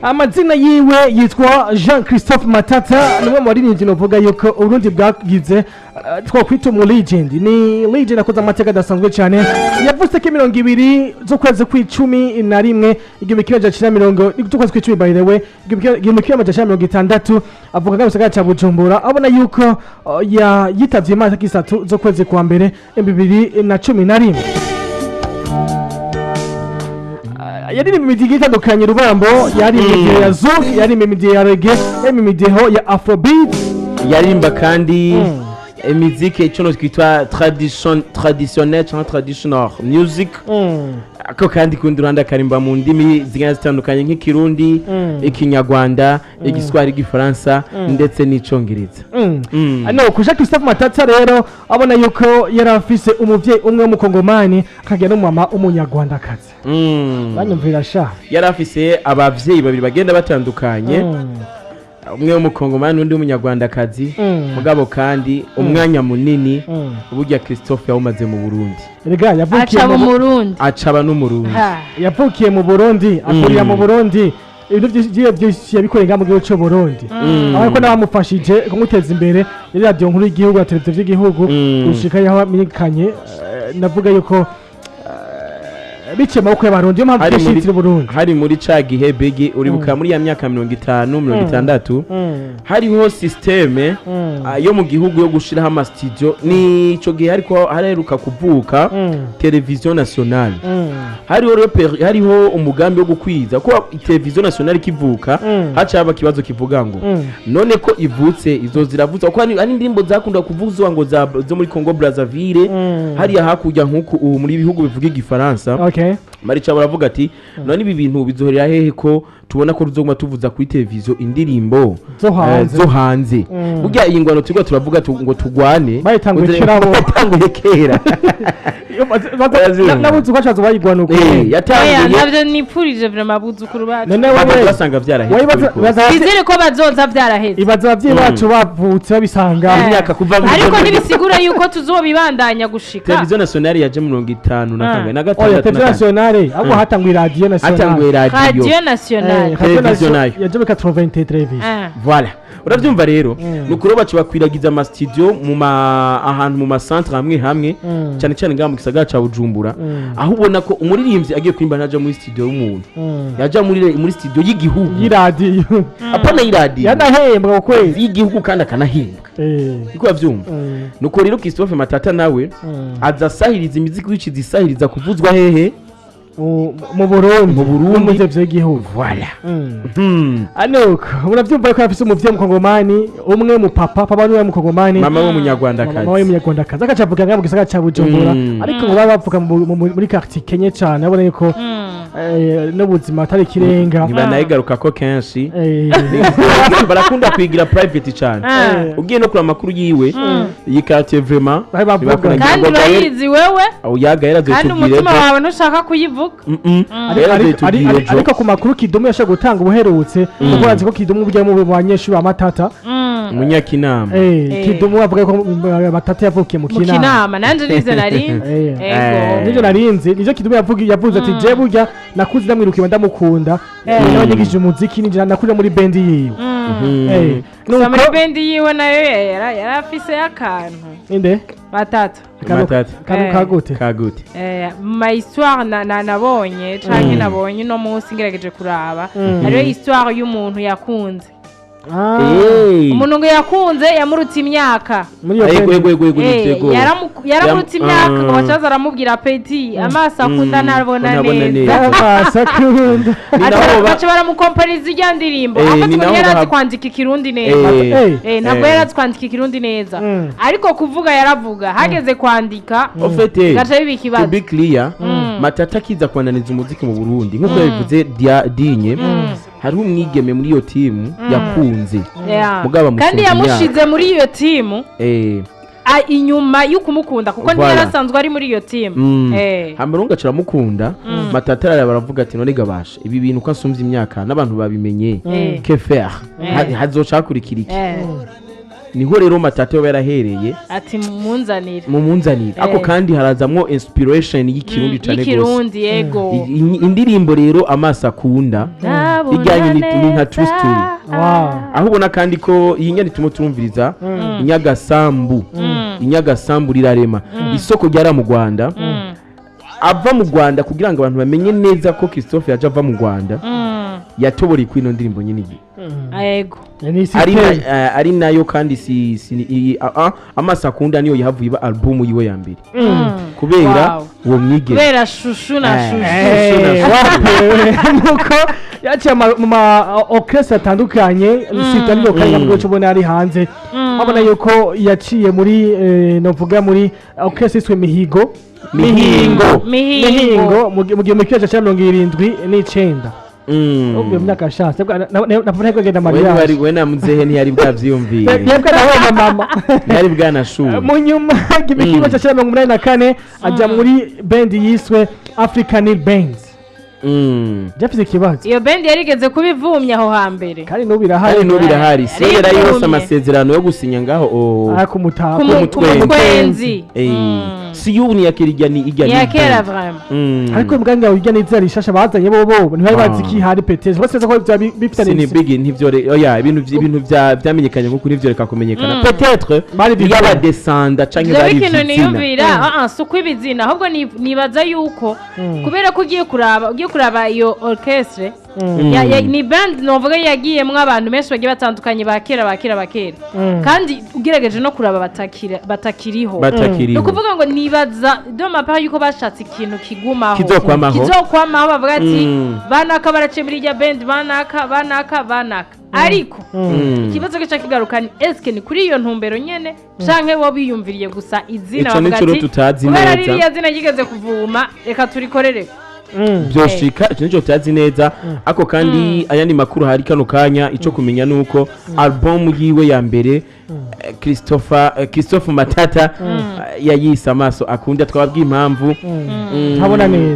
amazina yiwe yitwa Jean Christophe Matata nimwe mu baririmbyi novuga yuko Uburundi bwagize twakwita umu legend ni legend akoze amateka adasanzwe cyane yavutse ke 20 z'ukwezi kw'icumi na rimwe igihumbi kimwe amajana mirongo z'ukwezi kw'icumi by the way igihumbi kimwe amajana 60 avuka mu gisagara ca Bujumbura abona yuko yitavye Imana kisatu z'ukwezi kwa mbere 2011 yari imidigi itandukanye rubambo yari imidigi ya zouk yari imidigi ya reggae yari imidigi ya afrobeat yarimba kandi imiziki icono twitwa traditionnel cyangwa traditional music ako kandi kundi Rwanda karimba mu ndimi zigana zitandukanye nk'ikirundi ikinyarwanda igiswahili igifaransa ndetse n'icongereza ano kuja Christophe Matata rero abona yuko yari afise umuvyeyi umwe w'umukongomani akagira n'umama umunyarwandakazi banyumvira sha yari afise abavyeyi babiri bagenda batandukanye umwe w'umukongomani n'undi w'umunyarwandakazi mugabo kandi umwanya munini uburya Christophe yawumaze mu Burundi rega yavukiye mu Burundi acaba no mu Burundi yavukiye mu Burundi akurira mu Burundi ibintu byose yabikoreye mu gihugu cyo Burundi ariko nabamufashije kumuteza imbere yari radio nkuru y'igihugu ya televiziyo y'igihugu gushika yaho amenyekanye navuga yuko bice maboko y'abarundi mpamvu cyashitira Burundi hari muri ca gihe bigi uribuka muri ya myaka 50 60 hariho systeme yo mu gihugu yo gushiraho ama studio ni ico gihe ariko hareruka kuvuka television nationale hariho umugambi wo gukwiza ko television nationale kivuka haca haba kibazo kivuga ngo none ko ivutse izo ziravuza ko ari ndimbo zakunda kuvuzwa ngo zo muri Congo Brazzaville hariya hakurya nkuko muri bihugu bivuga igifaransa Maricha baravuga ati none ibi bintu bizoherera hehe ko tubona ko ruzoguma tuvuza kuri televiziyo indirimbo zo hanze burya iyi ngwano turiko turavuga ngo tugwane bayitanguye kera nabuze kwashaza bayigwana uko yatanguye navyo nipfurije vraiment abuzukuru bacu none wewe basanga vyaraheze bizere ko bazoza vyaraheze ibaza abavyeyi bacu bavutse babisanga imyaka kuva ariko nibisigura yuko tuzobibandanya gushika televiziyo nationale yaje 50 na gatandatu televiziyo nationale abo hatanguye radio nationale radio nationale televiziyo nayo yaje 83 voilà uravyumva rero nukuro bacu bakwiragiza ama studio mu ahantu mu centre hamwe cyane cyane ngaho mu gisagara ca Bujumbura aho ubona ko umuririmbyi agiye kwimba naje muri studio y'umuntu yaja muri studio y'igihugu y'iradio apana y'iradio yanahembwa ukwezi y'igihugu kandi akanahembwa iko bavyumva nuko rero Christophe Matata nawe azasahiriza imiziki w'ikizisahiriza kuvuzwa hehe mu Burundi mu vy'igihugu voilà anuko muravyumva yuko afise umuvyeyi w'umukongomani umwe mu papa bari w'umukongomani mama w'umunyarwandakazi mama w'umunyarwandakazi akacavuga ngaho mu gisagara ca Bujumbura ariko ngo bavuga muri quartier Kenya cyane abona yuko n'ubuzima atari kirenga ntibanayigaruka ko kenshi barakunda kwigira private cyane ugiye no kura makuru yiwe iyi quartier vraiment kandi bayizi wewe aho yaga yaraze kandi umutima wawe ntushaka kuyivuga ariko ku makuru Kidumu yasha gutanga ubuherutse kuko azi ko Kidumu burya mu banyeshuri ba Matata Munyakinama Kidumu avuga ko Matata yavukiye mu Kinama nanje nize nari nizo narinze nizo Kidumu yavuze ati je burya nakuze ndamwirukiye ndamukunda nabanyigije umuziki ninjira nakurira muri band yiwe muri band yiwe nayo yarafise akantu inde Matata kagute ma histoire nabonye canke nabonye no munsi ngerageje kuraba ariyo histoire y'umuntu yakunze umuntu ngo yakunze yamurutse imyaka yaramurutse imyaka ngo bacaza aramubwira peti amaso akunda nabona neza baca baramukompariza ijya ndirimbo aho yarazi kwandika ikirundi neza ntabwo yarazi kwandika ikirundi neza ariko kuvuga yaravuga hageze kwandika gaca biba ikibazo to be clear Matata kiza kwananiza umuziki mu Burundi nkuko yabivuze dinye hariho umwigeme muri iyo timu yakunze mugaba kandi yamushize muri iyo timu inyuma y'ukumukunda kuko niyo yarasanzwe ari muri iyo timu hamerunga ciramukunda Matata baravuga ati none gabasha ibi bintu ko asumvye imyaka n'abantu babimenye que faire hazoca kurikira iki niho rero Matata yo yarahereye ati mumunzanire mumunzanire ako kandi harazamwo inspiration y'ikirundi cane gose y'ikirundi yego indirimbo rero amaso akunda ijyanye n'inka true story aho ubona kandi ko iyi nyandiko turimo turumviriza inyagasambu rirarema isoko ryara mu Rwanda ava mu Rwanda kugira ngo abantu bamenye neza ko Christophe yaje ava mu Rwanda yatoboreye ku ino ndirimbo nyine yego ari nayo kandi amaso akunda niyo yahavuye iba album yiwe ya mbere kubera uwo mwigere kubera shushu na shushu nuko yaciye mu ma orchestre atandukanye sita niyo kandi nabwo cubona ari hanze abona yuko yaciye muri novuga muri orchestre iswe mihingo mu gihe mu kiyaca cya 79 ubwo myaka shase navuga ko genda Maria we na muzehe ntiyari bwavyumviye yebwe nawe mama ntiyari bwanashuba mu nyuma y'imikingo cya 84 aja muri band yiswe African Bands Jafise kibazo iyo band yarigeze kubivumya aho hambere kandi nubirahari sera yose amasezerano yo gusinya ngaho kumutwenzi si yuni yakirya ni ijya ni yakera vraiment ariko mbwanga ujya nizera rishasha bazanye bo ntibari bazi ki hari peteze bose ko bifitanye sini big ntivyo oya ibintu byamenyekanye nkuko nivyo reka kumenyekana peut-être yaba descenda canke bari bizina niyumvira suko ibizina ahubwo nibaza yuko kubera ko ugiye kuraba iyo orchestre ni band novuga yagiyemwe abantu benshi bagiye batandukanye bakera kandi ugerageje no kuraba batakiriho no kuvuga ngo nibaza doma pa yuko bashatse ikintu kigumaho kizokwamaho bavuga ati banaka baracemira irya band banaka ariko ikibazo gica kigarukana eske ni kuri iyo ntumbero nyene canke bo biyumviriye gusa izina bavuga ati kubera ririya zina yigeze kuvuma reka turikorere byoshika icyo nicyo tutazi neza ako kandi ayandi makuru hari kano kanya icyo kumenya nuko album yiwe ya mbere Christophe Matata yayise amaso akunda twabwiye impamvu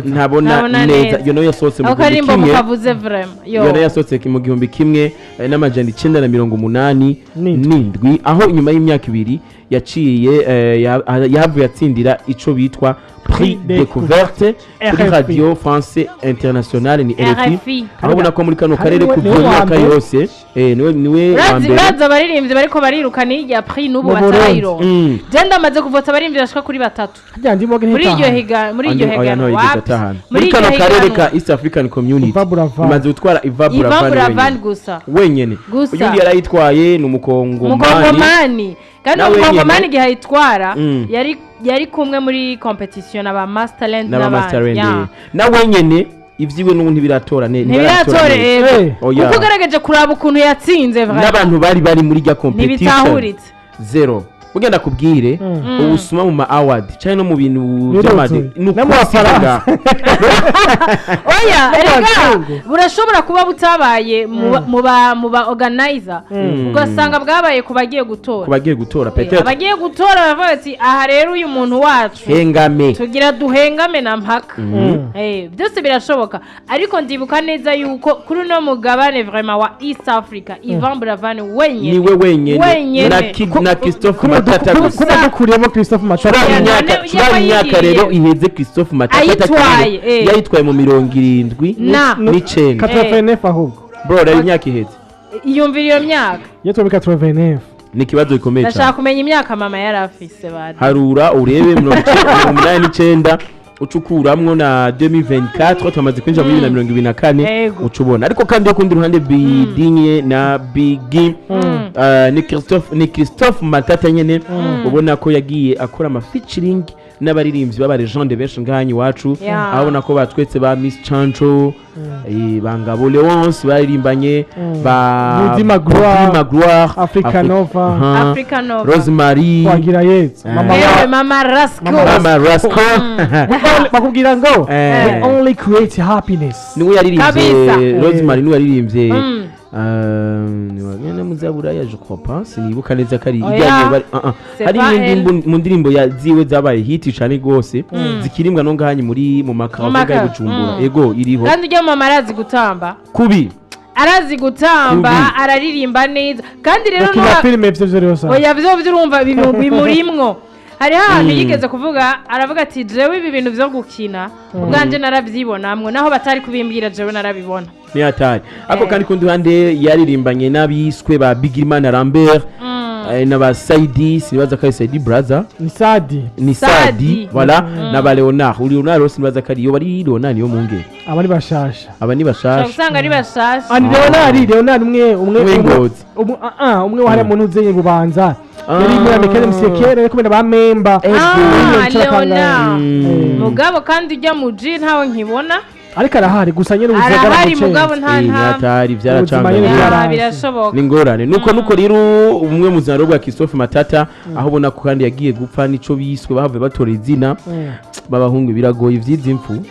ntabona neza yo nayo yasohotse mu gihumbi kimwe mukavuze vraiment yo nayo yasohotse mu gihumbi kimwe n'amajana 987 aho inyuma y'imyaka ibiri yaciye yahavuye yatsindira ico bitwa Prix Découverte kuri Radio France Internationale ni RFI aho ubona ko muri kano karere kuvyaka yose niwe baza baririmbye bariko barirukana irya prix n'ubu batayiro genda amaze kuvota baririmbye bashika kuri 3 muri iryo higa muri kano karere ka East African Community imaze gutwara Iva Buravan gusa wenyene uyu yarayitwaye n'umukongomani kandi umukongomani gihayitwara yari kumwe muri competition aba Masterland n'abandi na wenyene ivyiwe n'ubundi biratora kuko garageje kuraba ukuntu yatsinze vraiment n'abantu bari muri rya competition zero ugenda kubwire ubusuma mu ma award cyane no mu bintu by'amade n'amafaranga oya erega burashobora kuba butabaye mu ba organizer ugasanga bwabaye kubagiye gutora peut-être abagiye gutora bavuga ati aha rero uyu muntu wacu hengame tugira duhengame na mpaka byose birashoboka ariko ndibuka neza yuko kuri no mugabane vraiment wa East Africa Ivan Buravan wenyene na Christophe Matata kuremo Christophe Matata imyaka rero iheze Christophe Matata yayitwaye mu 79 89 ahubwo bro rero imyaka iheze iyumvira iyo myaka yatwaye 89 ni kibazo gikomeye cyane ndashaka kumenya imyaka mama yari afise bari harura urebe 89 ucukuramwo na 2024 twamaze kwinjira muri 2024 ucubona ariko kandi kundi ruhande bidinye na bigi ni Christophe Matata nyene ubona ko yagiye akora ama featuring n'abaririmbyi baba legende benshi nganye wacu abona ko batwetse ba Miss Chancho bangabo Leonce baririmbanye ba Magloire Africanova Rosemary wagira yetse mama Rasco bakubwira ngo we only create happiness niwe yaririmbye Rosemary niwe yaririmbye niwagenda muzabura ya je crois pas sinibuka neza kari ijyanye bari hari n'indi mu ndirimbo yaziwe zabaye hit cyane gose zikirimbwa no ngahanye muri mu makaraoke ya Bujumbura ego iriho kandi ujya mama arazi gutamba kubi arazi gutamba araririmba neza kandi rero bakina filime ivyo vyose oya vyo urumva bimurimwo hariho ahantu yigeze kuvuga aravuga ati jewe ibi bintu vyo gukina ubwanje naravyibonamwe naho batari kubimbwira jewe narabibona ni hatari ako kandi kundi hande yaririmbanye n'abiswe ba Bigimana Lambert na ba Saidi sinibaza ko Saidi brother ni Sadi voilà na ba Leonard sinibaza ko iyo bari Leonard yo munge abani bashasha usanga ari bashasha ani Leonard umwe wahari muntu uzenye bubanza yari muri Amerika msekere ariko bina ba member Leonard mugabo kandi ujya mu G ntawe nkibona ariko arahari gusa nyene ubuzima arahari mugabo nta hatari byaracanganye birashoboka ningorane nuko rero umwe mu zina rwa CHRISTOPHE Matata aho bona ko kandi yagiye gupfa nico biswe bahave batora izina babahungu biragoye ivy'imfu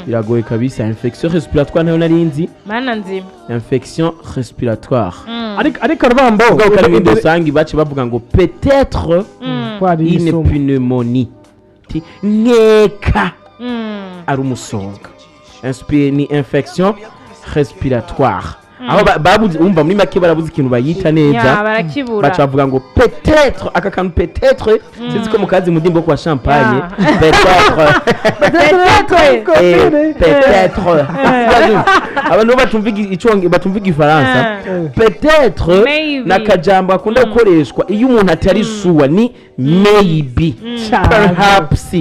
biragoye kabisa infection respiratoire nayo narinzi mana nzima infection respiratoire ariko rubambo ubwo kandi sangi bace bavuga ngo peut-être une pneumonie nkeka ari umusonga ni infection respiratoire aho babuze umva muri make barabuze ikintu bayita neza bacavuga ngo peut-être aka kantu peut-être sinzi ko mukazi mudimbo kwa champagne peut-être abantu batumva igifaransa peut-être nakajambo akunda gukoreshwa iyo umuntu atari suwa ni maybe perhaps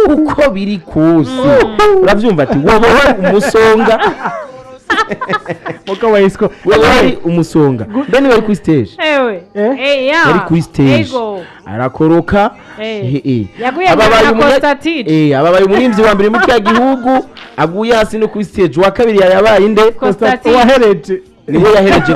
uko biri kose uravyumva ati wowe umusonga Moka waisiko wari umusonga ndani wari ku stage yari ku stage arakoroka ababaye umurinzi wa mbere mu cya gihugu aguye hasi no ku stage wa kabiri yabaye inde wahereje niho yahereje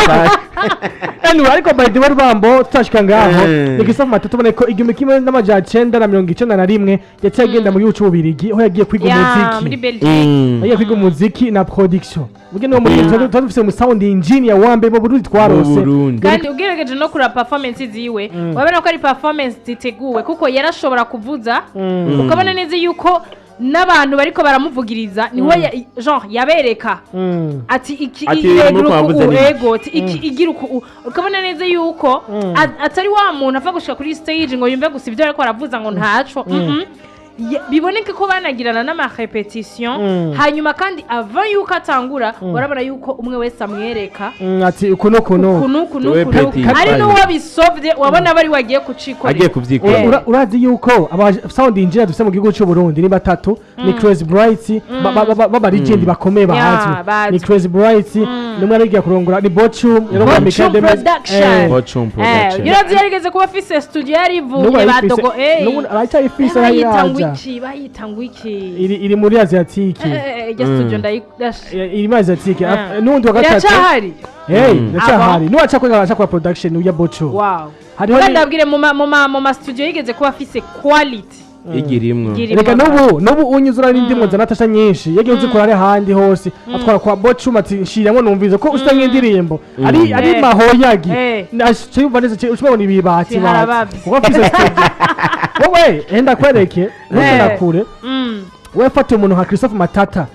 kandi ariko by the way Rubambo tutashika ngaho CHRISTOPHE Matata tubone ko igihumbi kimwe n'amajana 991 yaciye agenda mu gihugu cy'Ububirigi aho yagiye kwiga umuziki muri Belgique yagiye kwiga umuziki na production ubwo no muri twadufise mu sound engineer wambe mu Burundi twarose kandi ugerageje no kura performance ziwe wabona ko ari performance ziteguwe kuko yarashobora kuvuza ukabona neza yuko n'abantu bariko baramuvugiriza niwe genre yabereka ati iki igira ukabona neza yuko atari wa muntu ava gushika kuri stage ngo yumve gusa ibyo ariko aravuza ngo ntaco biboneke ko banagirana n'ama repetition hanyuma kandi ava yuko atangura barabara yuko umwe wese amwereka ati kuno ari no wabisovye wabona bari wagiye kucikora agiye kuvyikora urazi yuko aba sound engineer dufite mu gihugu cy'u Burundi ni batatu ni Crazy Bright baba legend bakomeye bahazwe ni Crazy Bright numwe arigiye kurongora ni Bochum Bochum production yarazi yarigeze kuba afise studio yarivuye badogo aracha ifise bayitangwa iki iri muri Asiatique ya studio ndayidasha iri muri Asiatique nundi wa gatatu ndacahari nuwacha kwa production ya Bochum wow hariho ndabwire mu studio yigeze kuba afise quality igirimwe reka nubu unyuzura n'indimo za Natasha nyinshi yagiye uzikora ari handi hose atwara kwa Bochum ati nshiramo numvize ko usanga indirimbo ari mahoyagi cyumva neza ushobora ibibati kuko afise studio wowe enda kwereke ntukakure wewe fata umuntu nka CHRISTOPHE Matata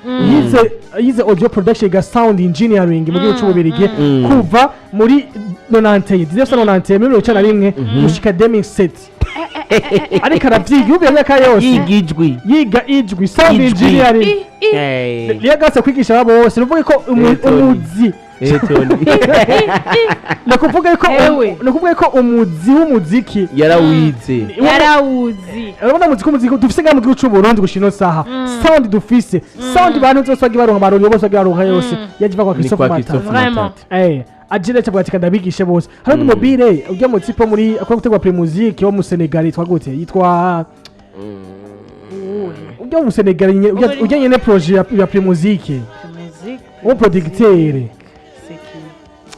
yize audio production ga sound engineering mu gihugu cy'Ububirigi kuva muri 1991 gushika 2007 ariko aravyiga ubu yaka yose yiga ijwi sound engineering yagase kwigisha abo bose nuvuga ko umuzi nakuvuga ko umuzi w'umuziki yarawuzi urabona umuziki dufise ngaho mu gihugu cy'u Burundi gushino saha sound dufise sound bantu zose bagiye baronka amarori bose bagiye baronka yose yajiva kwa CHRISTOPHE Matata ajire cyabwa kadabigishe bose hari undi mobile ujya mu tipo muri akora gutegwa pre-musique wo mu Senegal yitwa gute yitwa ujya mu Senegal ujya nyene projet ya pre-musique wo producteur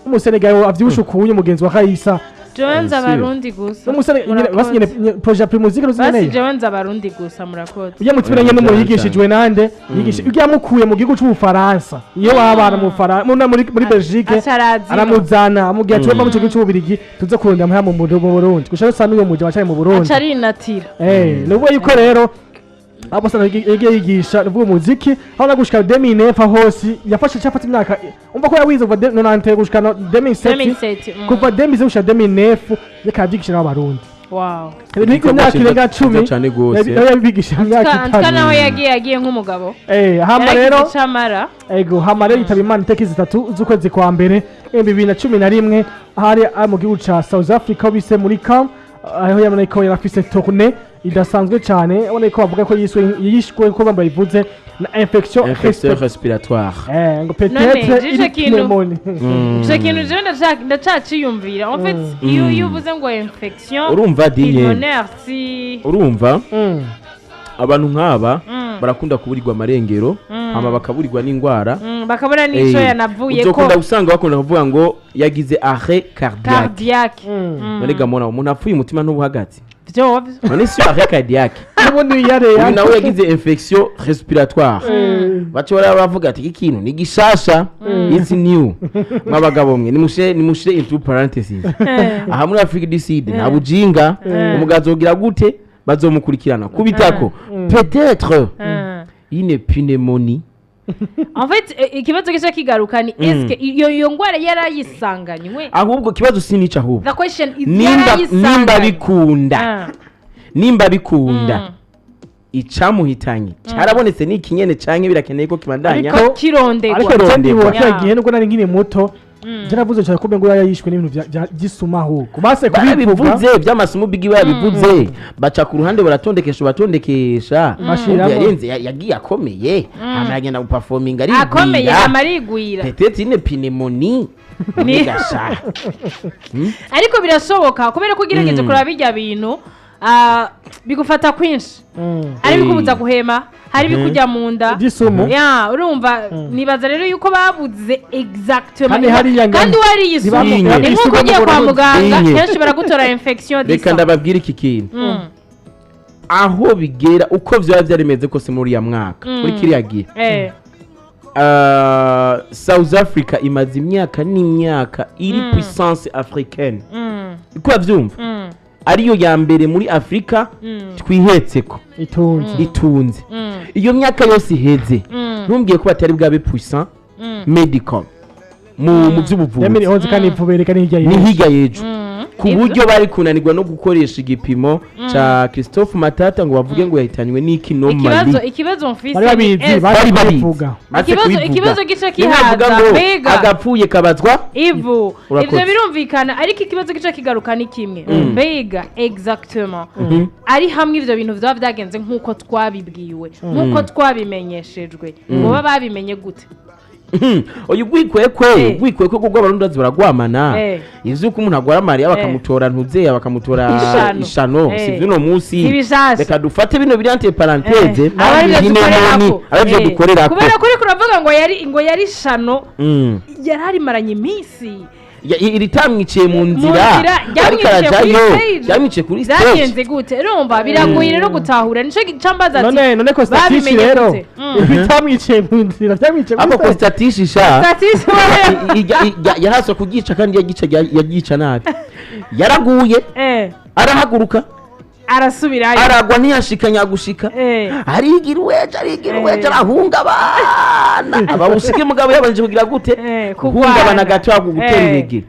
mu Senegal avyibusha ukuye mugenzi wa Khaisa Joanza Barundi gusa basinyene projet pre-musique basi Joanza Barundi gusa murakoze ujya mutibiranye no muyigishijwe nande yigisha ujya mukuye mu gihugu cy'u Faransa iyo wabana mu Faransa muri Belgique aramuzana amugiye ati bava mu gihugu cy'Ububirigi tuze kurunda mu Burundi gushaka sana uyo muje wacaye mu Burundi acari natira nubo yuko rero abo sana yagiye yigisha uvuga umuziki aho nagushika 2009 hose yafashe cyafata imyaka umva ko yawize kuva 90 gushika 2007 kuva 2007 gushika 2009 yakabyigisha n'abarundi wow ibintu imyaka irenga 10 yabigisha imyaka itanu kana aho yagiye nk'umugabo hama rero chamara hama rero yitaba Imana itariki 3 z'ukwezi kwa mbere 2011 hari mu gihugu ca South Africa bise muri camp aho yamana ko yarafise tournée idasanzwe cyane ubona ko bavuga ko yishwe ko bambaye ivuze na infection respiratoire ngo peut-être pneumonie je kintu je ndacaciyumvira en fait iyo uvuze ngo infection urumva pulmonaire si urumva abantu nk'aba barakunda kuburirwa amarengero hama bakaburirwa n'indwara bakabura n'ico yanavuye ko uzokunda usanga bakunda kuvuga ngo yagize arrêt cardiaque barega mona umuntu apfuye umutima n'ubuhagaze none si arrêt cardiaque ubundi yare nawe yagize infection respiratoire bacho baravuga ati ikintu ni gishasha it's new mwabagabo mwe nimushire into parentheses aha muri Afrique du Sud nta bujinga umugazogira gute bazomukurikirana kubitako peut-être une pneumonie en fait ikibazo kisha kigaruka ni eske iyo ngwara yarayisanganywe ahubwo kibazo sinica ahubwo the question is nimba bikunda icamuhitanye carabonetse n'ikinyene canke birakeneye ko kibandanya ariko kirondegwa ariko cyagiye nubwo nari nkiri muto jaravuze cyane ko bengo yayishwe n'ibintu by'isumaho kubase kubivuze by'amasumu bigi babivuze baca ku ruhande baratondekesha yarenze yagiye akomeye amagenda guperforming ari akomeye amarigwira peut-être une pneumonie ni gasha ariko birashoboka kubera ko girengeze kuraba bijya bintu bigufata kwinshi ari bikubuza guhema hari bikujya mu nda ya urumva nibaza rero yuko babuze exactement kandi wari yisumye ni nkuko ugiye kwa muganga kenshi baragutora infection reka ndababwira iki kintu aho bigera uko vyaba byarimeze kose muri ya mwaka muri kiriya gihe South Africa imaze imyaka n'imyaka iri puissance africaine iko byumva ariyo ya mbere muri Afrika twihetseko itunze iyo myaka yose iheze ntumbwiye ko batari bwabe puissant medical mu by'ubuvuzi kandi ivubereka ni hirya yejo ku buryo bari kunanirwa no gukoresha igipimo ca Christophe Matata ngo bavuge ngo yahitanywe n'iki normally ikibazo mfise bari babivuga ikibazo gica kihaza mbega agapfuye kabazwa ivyo birumvikana ariko ikibazo gica kigaruka ni kimwe mbega exactement ari hamwe ivyo bintu vyaba byagenze nkuko twabibwiwe nkuko twabimenyeshejwe ngo babimenye gute oyu gwikwekwe kuko abarundi baragwamana ivyo ko umuntu agwara Maria bakamutora ntuze bakamutora ishano sivyo no musi reka dufate bino biri entre parenthèse abavyo dukorera ko kubera kuri kuravuga ngo yari shano yarari maranye iminsi iritamwiciye mu nzira ariko arajayo kuri stage zagenze gute urumva biragoye rero gutahura nico cambaza ati none ko statistics rero iritamwiciye mu nzira byamwiciye abo ko statistics yahaso kugica kandi yagica nabi yaraguye arahaguruka arasubirayo aragwa ntiyashikanya gushika arigira uweje arahunga abana abawusike mugabo yabanje kugira gute kuhungabana gato gutera irege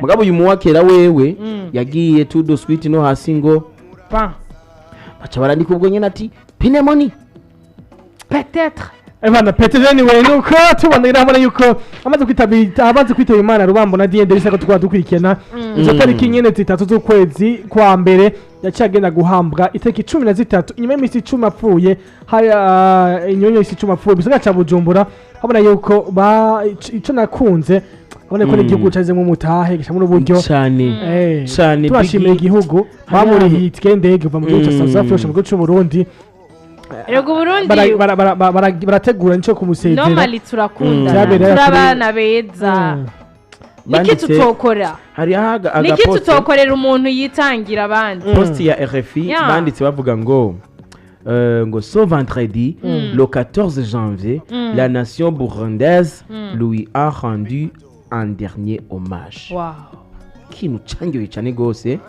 mugabo uyu muwakera wewe yagiye tudo sweet no hasi ngo baca barandika ubwo nyene ati pneumonie peut-être Ebana Peter anyway nuko tubonera muri yuko amaze kwitaba Imana rubambo na diende risako tukwa dukurikena izo tariki nyene 3 z'ukwezi kwa mbere yacagenda guhambwa itariki 13 inyuma y'imisi 10 apfuye hari inyonyo y'isi 10 apfuye bisaga ca Bujumbura habona yuko ico nakunze abone ko igihugu caze mu mutahe gisha muri uburyo cyane turashimira igihugu bamuri hitwe ndege uva mu gihugu ca South Africa mu gihugu c'u Burundi Ego Burundi barategura nico kumusezera normally turakunda turabana beza niki tutokora hari aga niki tutokorera umuntu yitangira abandi post ya RFI banditse bavuga ngo ce vendredi le 14 janvier la nation burundaise lui a rendu un dernier hommage wow kintu cyangiwe cyane gose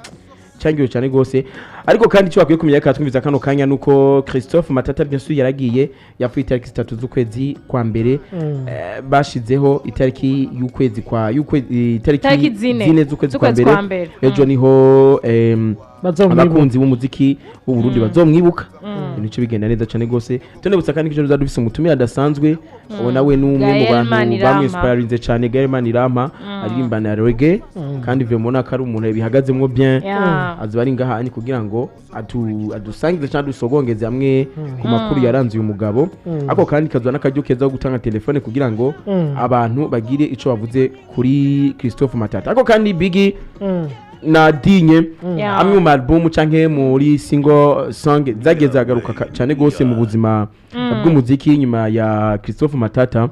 cyangiwe cyane gose ariko kandi icyo bakwiye kumenya katwumviza kano kanya nuko Christophe Matata bien sûr yaragiye yapfuye itariki 3 z'ukwezi kwa mbere bashizeho itariki y'ukwezi kwa itariki 4 z'ukwezi kwa mbere ejo niho abakunzi b'umuziki w'Uburundi bazomwibuka nico bigenda neza cyane gose tunebutsa kandi kijo dufise umutumira adasanzwe nawe n'umwe mu bantu bamwinspirinze cyane Gaël Irama aririmba na reggae kandi vyo mona kari umuntu bihagazemwo bien azibari ngahanye kugira ngo adusangize cyane dusogongeze hamwe ku makuru yaranze uyu mugabo ako kandi kazwa n'akajyo keza gutanga telefone kugira ngo abantu bagire ico bavuze kuri Christophe Matata ako kandi Biggie nadinye amwe mu album canke muri single song zageze agaruka cyane gose mu buzima bw'umuziki nyuma ya Christophe Matata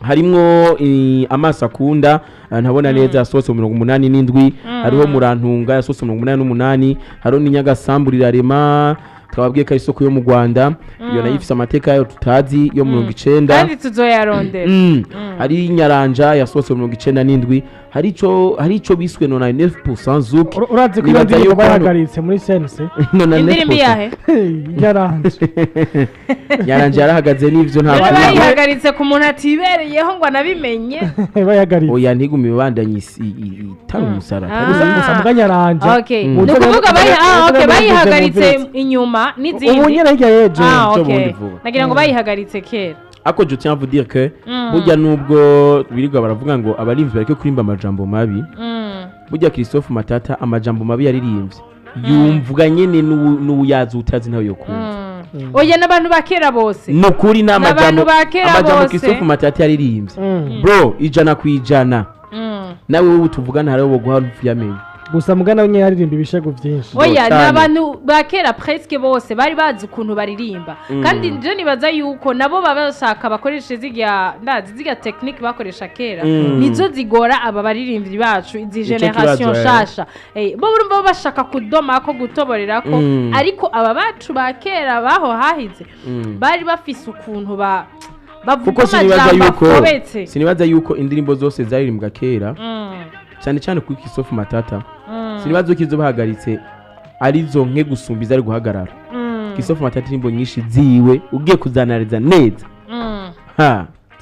harimwo amasa akunda ntabona neza yasohotse mu 87 hariho murantunga yasohotse mu 88 hariho n'Inyagasamburira rema twababwiye ko isoko yo mu Rwanda iyo nayo ifise amateka yayo tutazi yo mu 90 kandi tuzoyarondera hari Nyaranja yasohotse mu 97 hari ico biswe 99% zuki urazi ko iyo bayagaritse muri sense indirimbo yahe Nyaranja yarahagaze n'ivyo nta bayihagaritse ku muntu atibereyeho ngo anabimenye bayagaritse oya ntigume bandanye itanga umusara musabwa Nyaranja okay no kuvuga bayihagaritse inyuma n'izindi ubu nyene hirya yeje nagira ngo bayihagaritse kera ako je tiens à vous dire que burya nubwo birirwa baravuga ngo abarimvyi bareke kurimba amajambo mabi burya Christophe Matata amajambo mabi yaririmbye yumvuga nyene n'uyazi utazi nawe yo kumva oya n'abantu bakera bose nukuri n'amajambo Christophe Matata yaririmbye bro ijana kwijana nawe wowe tuvugana hariho bo guha yamenye gusa mugana wenye yaririmba ibishego byinshi oya n'abantu bakera presque bose bari bazi ukuntu baririmba kandi nje nibaza yuko nabo babashaka bakoresha ziga technique bakoresha kera nizo zigora aba baririmbyi bacu izi generation shasha bo urumva bashaka kudoma ko gutoborera ko ariko aba bacu bakera baho hahize bari bafise ukuntu kuko sinibaza yuko indirimbo zose zaririmbwa kera cyane cyane kuri Christophe Matata sinibaza ko izo bahagaritse arizo nke gusumbiza ari guhagarara Christophe Matata indirimbo nyinshi ziwe ugiye kuzanariza neza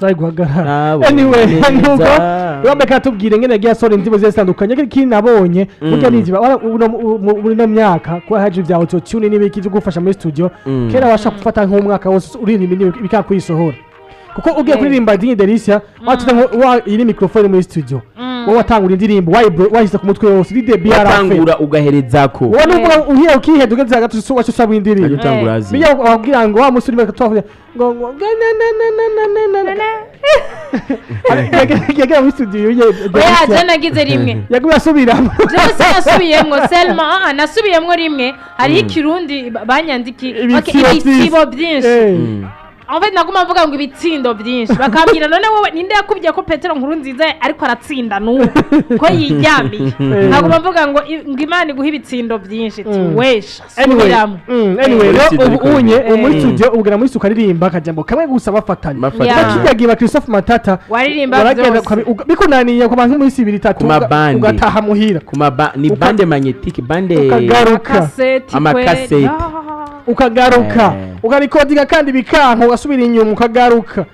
zari guhagarara anyway nuko urabeka tubwire ngene yagiye asora indirimbo zitandukanye kiki nabonye burya niziba muri no myaka ko haje vya auto tune n'ibiki byo gufasha muri studio kera washa gufata nk'umwaka wose uririmba bikakwisohora kuko ugiye kuririmba Dingi Delicia watuza iri microphone muri studio wowe watangura indirimbo wahise ku mutwe wose ide BRF watangura ugaherezako wowe n'ubwo uhiye ukiheda ugeze hagati wacu usaba indirimbo utangura azi biya wabwira ngo wa musuri bakatwavuye ngo yagera muri studio ye oya je nagize rimwe yaguye asubiramo je nasubiyemwo Selma nasubiyemwo rimwe hari ikirundi banyandiki ibisibo byinshi en fait naguma mvuga ngo ibitsindo byinshi bakambwira none wowe ninde yakubye ko Petero nkuru nziza ariko aratsinda n'ubu ko yijyamiye naguma mvuga ngo Imana iguha ibitsindo byinshi wesha subiramo anyway unye muri studio ubwira muri suka ririmba kajambo kamwe gusa bafatanya bakiyagiye Christophe Matata waririmba bikunaniye ku bantu muri 2-3 ugataha muhira ni bande magnetique bande amakasete ukagaruka ukarikodinga kandi bikanka ugasubira inyuma ukagaruka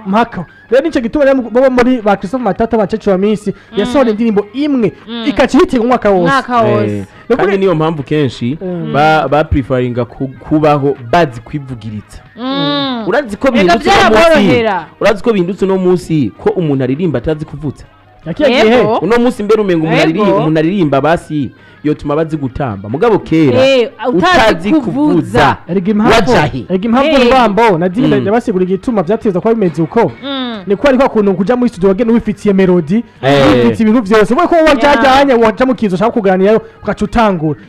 mpaka rero nico gituma bo muri ba Christophe Matata bacecu wa misi yasohora indirimbo imwe ikacihitinga umwaka wose kandi niyo mpamvu kenshi ba preferinga kubaho bazi kwivugiritsa urazi ko bindutse no munsi ko umuntu aririmba atazi kuvutsa yakiye uno munsi mbere umenga umuntu aririmba basi yotuma bazi gutamba mugabo kera utazi kuvuza wajahi impamvu rubambo nadinda yabasigura igituma byateza kwa bimeze uko ni ko ariko kuntu kuja muri studio wagene wifitiye melody wifitiye ibintu byose we ko wajajanye waja mu kizo shaka kuganira ugaca utangura